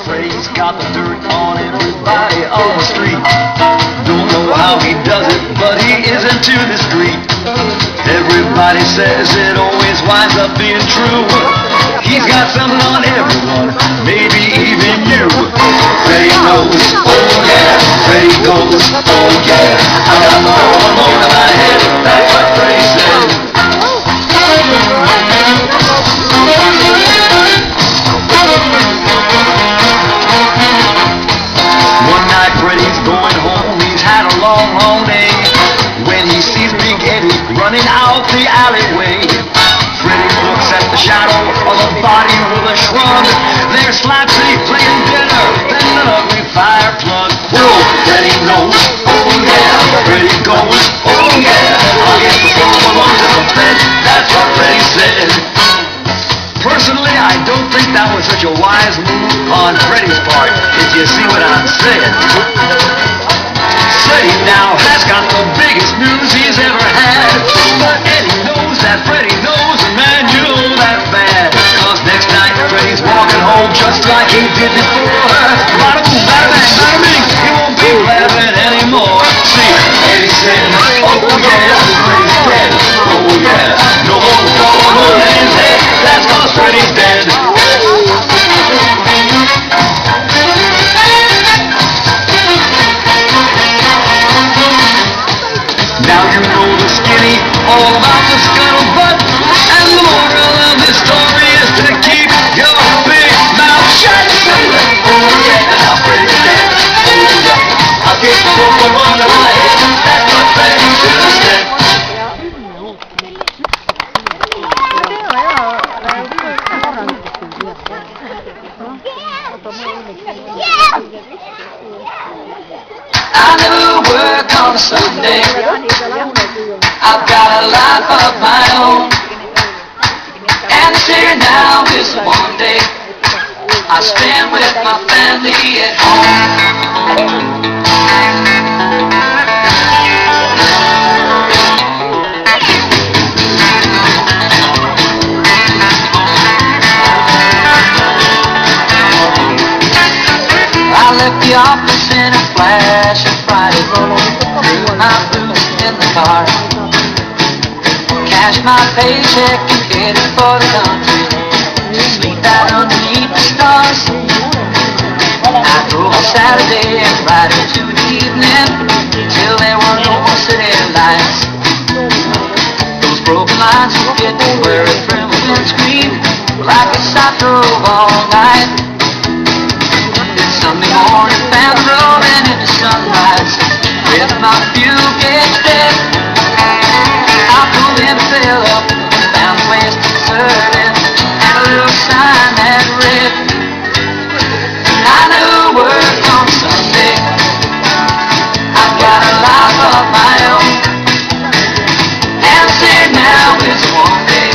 Freddie's got the dirt on everybody on the street. Don't know how he does it, but he isn't too discreet. Everybody says it always winds up being true. He's got something on everyone, maybe even you. Freddie knows, oh yeah. Freddie goes, oh yeah. I got the whole load in my head. That's what Freddie said. One night Freddie's going home. He's had a long, long day. When he sees Big Eddie running out the alleyway, Freddie looks at the shadow of a body with a shrug. There's Slapsy playing dinner, then an ugly fire plug. Whoa, Freddie knows, oh yeah. Freddie goes, oh yeah. I'll get the 411 to the bed. That's what Freddie said. Personally, I don't think that was such a wise move on Freddie's part, if you see what I'm saying. Freddie now has got the biggest news he's ever had. But Eddie knows that Freddie knows, and man, you know that's bad. Cause next night Freddie's walking home just like he did before. Bada boom, bada bang, bada bing, he won't be laughing anymore. See, Eddie said, oh yeah, Freddie's dead. Oh yeah, no more falling in his head. That's cause Freddie's dead. Now you know the skinny, all about the scuttlebutt. And the moral of this story is to keep your big mouth shut. Oh yeah, now Freddie's dead. Oh yeah, I'll get the 411 to my head. That's what Freddie should have said. I knew work on Sunday. I've got a life of my own, and this here now is the one day I spend with my family at home. I left the office in a flash of Friday, threw my boots in the car, cashed my paycheck and headed for the country to sleep out underneath the stars. I drove on Saturday and right into the evening till there were no more city lights. Those broken lines were getting blurry through the windscreen. Well, I guess I drove all night. Sunday morning, found the road and into sunrise with my fuel gauge dead. I pulled in to fill up and found the place deserted and a little sign that read, I knew work on Sunday. I've got a life of my own, and this here now is one day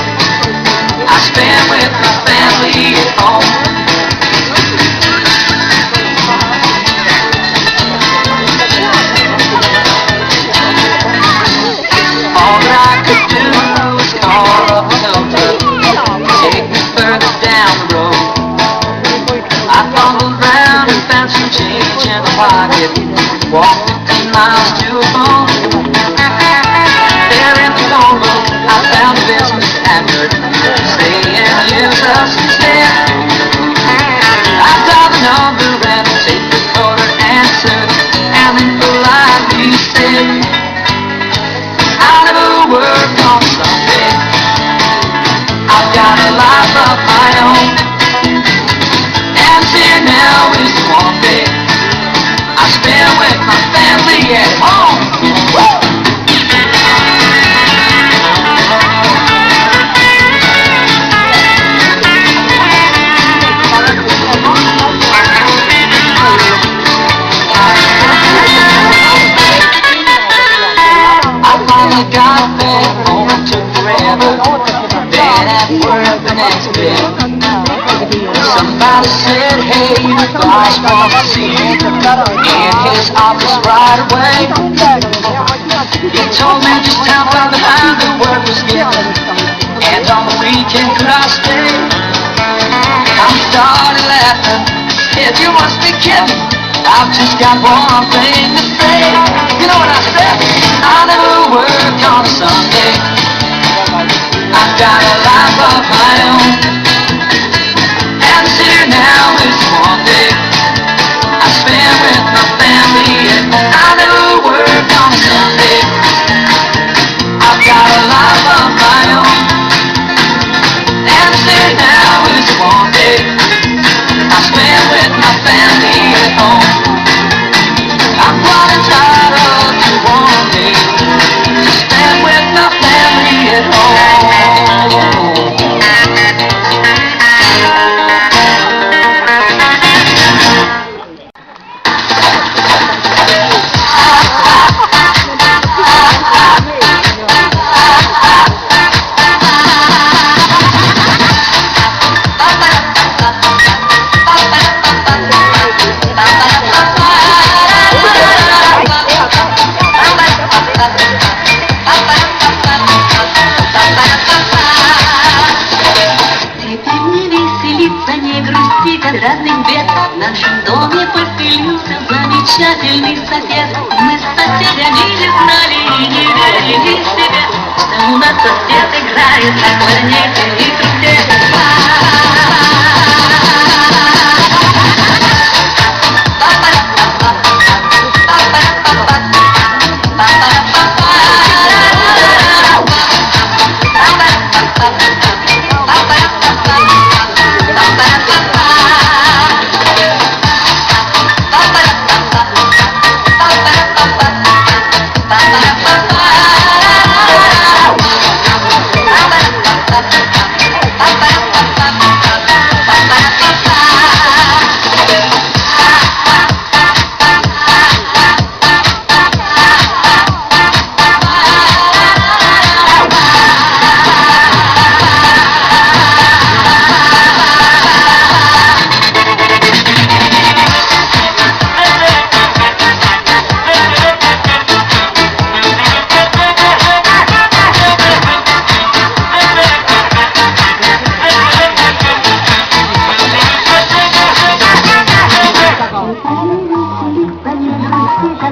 I spend with my family at home. All that I could do was call up a number, take me further down the road. I fumbled around and found some change in the pocket, walked 15 miles to a phone. There in the phone book I found a business advert saying use us instead. I dialed the number and the tape recorder answered, and then politely said, I never work on Sunday. I've got a life of my own, and here now is the one day I spend with my family at home. Woo! I got back home, it took forever. Then at work the next day, somebody said, hey, the boss wants to see you in his office right away. He told me just how far behind the work was getting, you must be kidding. I've just got one thing to say. You know what I said? I never worked on a Sunday. I've got a life of my own. And here now is one day I spend with my family. And I never worked on a Sunday. I've got a life of my own. And here now is one day I spend with my family at home. I'm quite entitled to one day to spend with my family at home. Разных бед в нашем доме поселился замечательный сосед. Мы с соседями не знали и не верили себе, что у нас сосед играет на кларнете и трубе.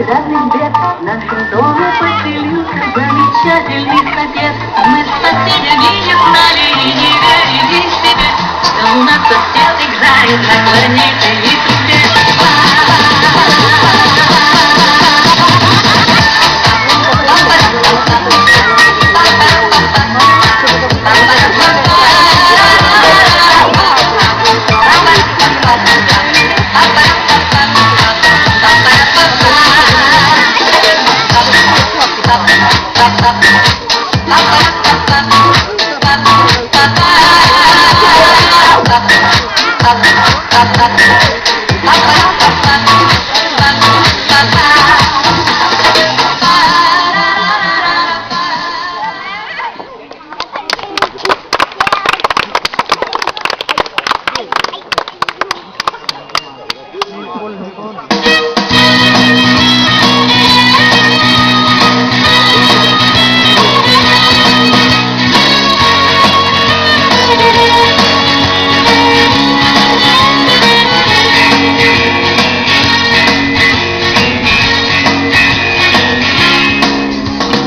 Разных бед в нашем доме поселился замечательный сосед. Мы с соседями не знали и не верили себе, что у нас сосед играет на кларнете и трубе.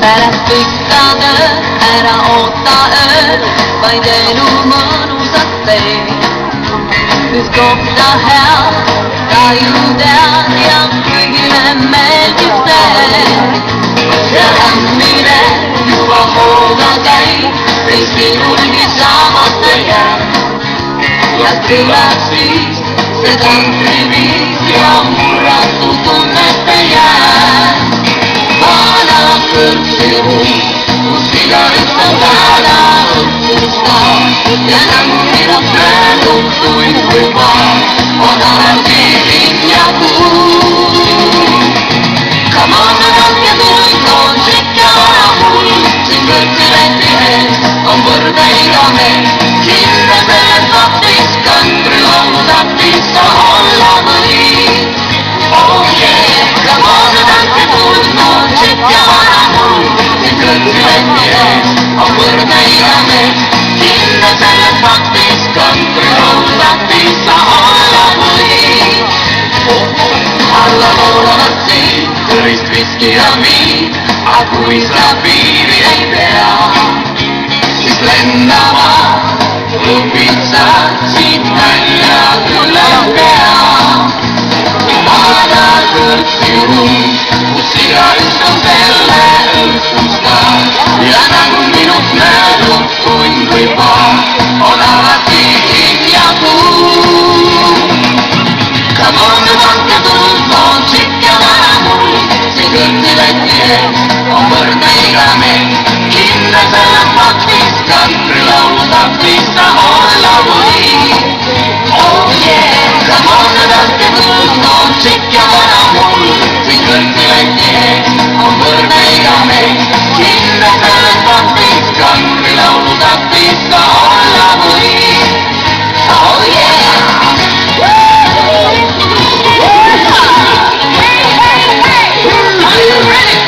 För att flyttade era 8 öl vad är det nummer hos sig? Du skottar här, där gjorde jag skyggen med gifter. Jag anmyre, du var hårda dig, risken vi samma säger. Jag tror att sist, sedan precis, jag morrar så nästa järn. Alla kultur och cigaretten värda uppfostrar. Den amorera frön och så inte kvar. Och när det ringa bor. Come on and ask a boy, don't checka våra håll. Sin guds rättighet om borde jag med. Kinderen faktiskt kan bry om faktiskt att hålla mig. Oh yeah, come on and ask a boy, don't checka våra håll. Sin guds rättighet om borde jag med. Kinderen faktiskt kan bry om faktiskt att hålla mig. laulavad siin kõrist viski ja viin, aga kui sa piiri ei tea, siis lendama õpid sa siit välja üle pea. Vaada kõrtsi ruum, kus igaüks on selle õhtustar ja nagu minut möödub tund või paar, on alati ja kuum. Come on, nüüd andke tundma, on tšikk ja vana mul, siin kõrtsileti ees on võrdne iga mees. Kindel selles faktis, kantrilaulu taktis sa olla võid. Oh yeah, come on, nüüd andke tundma, on tšikk ja vana mul, siin kõrtsileti ees on võrdne iga mees. Kindel selles faktis, kantrilaulu taktis sa olla võid. Oh yeah. Are you ready?